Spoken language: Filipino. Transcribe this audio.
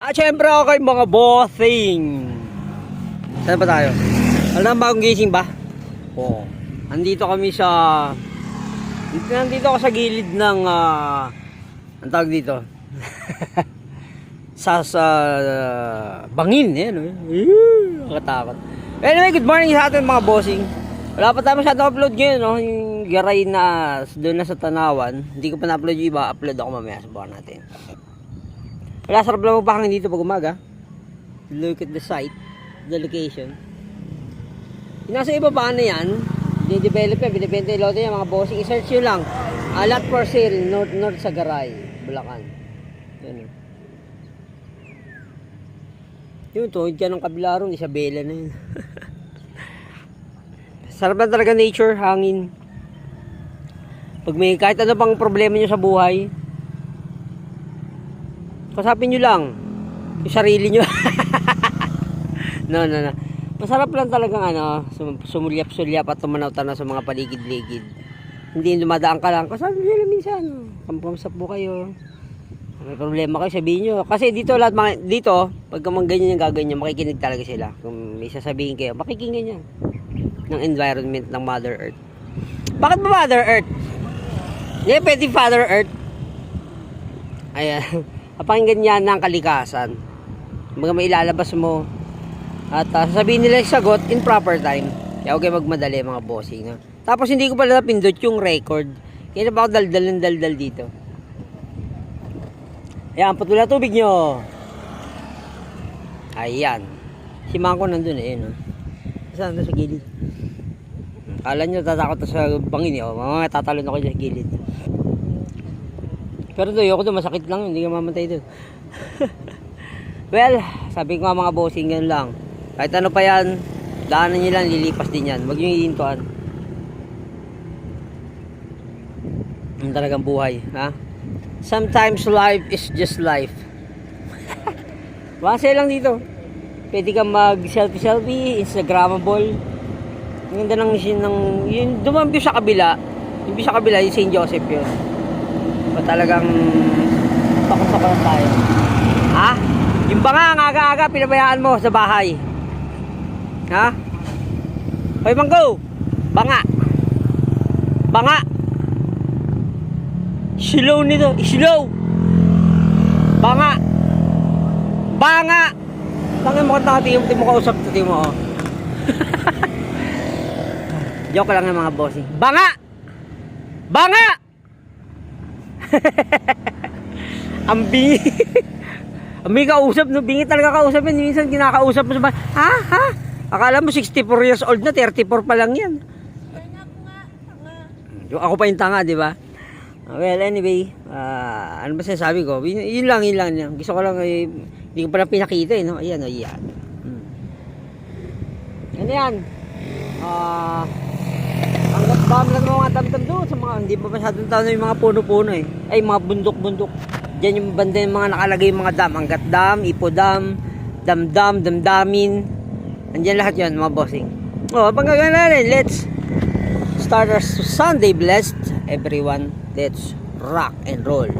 Syempre ako kay mga bossing. Saan ba tayo? Alam na bagong gising ba? Oo. Nandito ako sa gilid ng ang tawag dito. sa bangin eh, no? Nakatakot. Anyway, good morning sa atin mga bossing. Wala pa tayo masyadong upload ngayon, no? Yung garay na doon na sa Tanawan. Hindi ko pa na-upload yung iba. Upload ako mamaya sa buwan natin. Wala, sarap lang magpahangin dito pag umaga. Look at the site, the location. Yung nasa iba paano yan, dinidevelop yan, binibenta yung lote yan mga bossing. I-search nyo lang. Lot for sale, north sa Garay, Bulacan. Yan. Yung tuhod ka ng kabila ron, Isabela na yun. Sarap na talaga nature, hangin. Pag may kahit ano pang problema nyo sa buhay, kasapin nyo lang yung sarili nyo. No. Masarap lang talagang sumulyap-sulyap at tumanaw-tanaw sa mga paligid-ligid. Hindi dumadaan ka lang. Kasapin nyo lang minsan. Kamusta po kayo? May problema kayo, sabihin nyo. Kasi dito, pag ganyan yung gagawin nyo, makikinig talaga sila. Kung may sasabihin kayo, makikinggan nyo ng environment ng Mother Earth. Bakit ba Mother Earth? Hindi, pwede Father Earth. Ayan. Kapakinggan niya ng kalikasan. Mga may ilalabas mo. At sasabihin nila yung sagot in proper time. Kaya huwag kayo magmadali mga bossing. Ha? Tapos hindi ko pala napindot yung record. Kaya na ba ako daldal dito. Ayan, putula tubig nyo. Ayan. Si Mangko nandun eh. No? Saan na sa gilid? Kala nyo tatakot sa bangin. Mga tatalon ako sa gilid. Pero doon, ayoko doon, masakit lang, hindi ka mamatay doon. Well, sabi ko nga mga bossing, yan lang. Kahit ano pa yan, daanan nyo lang, lilipas din yan. Huwag nyo iintuan. Yung talagang buhay, ha? Sometimes life is just life. Base lang dito. Pwede kang mag-selfie, Instagramable. Yung ganda ng yung dumambyo sa kabila. Yung sa kabila, yung St. Joseph yun. O talagang takot-takot tayo. Ha? Yung banga, ang aga-aga, pinabayaan mo sa bahay. Ha? Hoy, Mangko! Banga! Banga! Slow nito. Slow! Banga! Banga! Tangin mo kang nakatiyong, di mo kausap. Di mo, oh. Joke lang yung mga bossing. Banga! Banga! Ang bingi. Ang bingi kausap, no? Bingi talaga kausap yan. Minsan kinakausap mo sa bahay. Ha? Akala mo 64 years old na, 34 pa lang yan. Ako pa yung tanga, di ba? Well, anyway, ano ba sinasabi ko? Yun lang. Gusto ko lang, hindi ko pa lang pinakita, no? Ayan. Ano yan? Hanggat bam lang mga tamtam doon sa mga hindi pa masyadong tao na yung mga puno-puno eh. Ay, mga bundok-bundok. Diyan yung banda yung mga nakalagay yung mga dam. Hanggat dam, Ipo dam, damdam, damdamin. Andiyan lahat yun mga bossing. Pag gagawin natin, let's start our Sunday blessed everyone. Let's rock and roll.